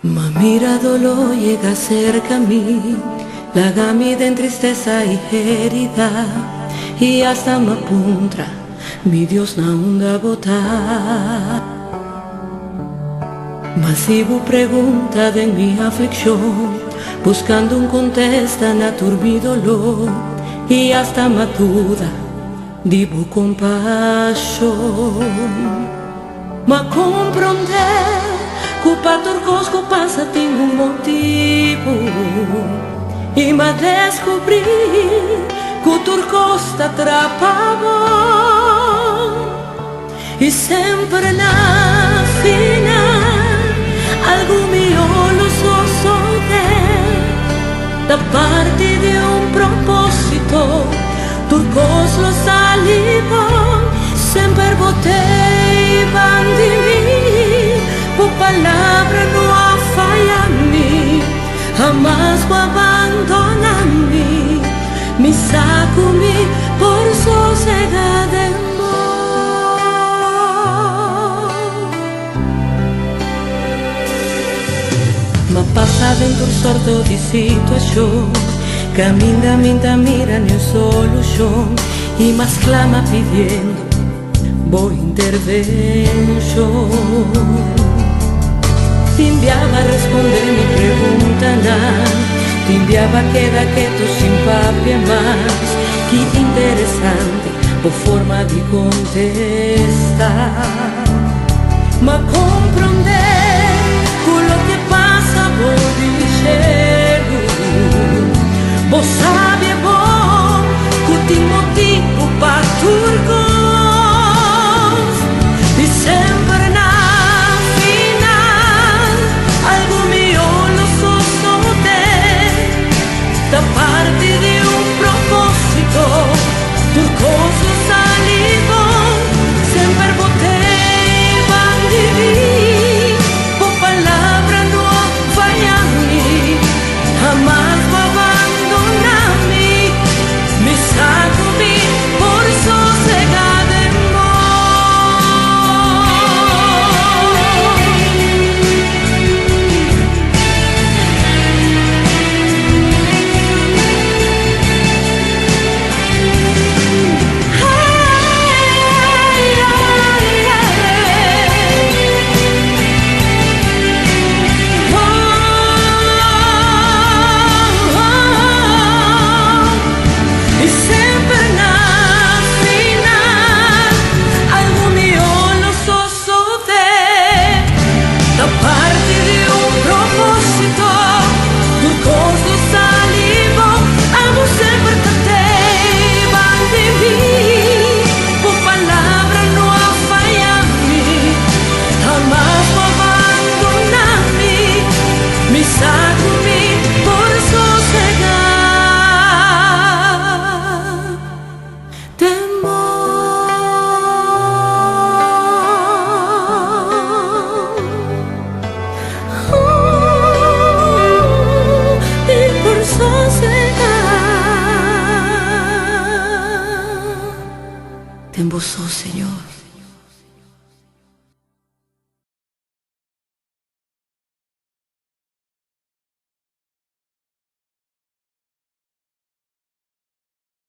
Ma miradolo llega cerca a mí, lágame de tristeza y herida, y hasta me apunta, mi Dios na onda botar. Mas sigo pregunta de mi aflicción, buscando un contesta na turbi dolor, y hasta me duda, digo compasión. Ma comprender que para turcos pasa tem un motivo, y me descubrí que turcos te atrapaba, y siempre na final algo mío los osos da parte de un propósito. Turcos los salivan, siempre boté van de mí, por palabra no falla a mí, jamás me abandona a mí, me saco mi por sociedad de ma passa dentro sorto di situazione, camina mientras mira ni solución, y más clama pidiendo voy intervención. Te enviaba a responder mi pregunta, te enviaba queda quieto sin papia más, qué interesante por forma de contestar. Ma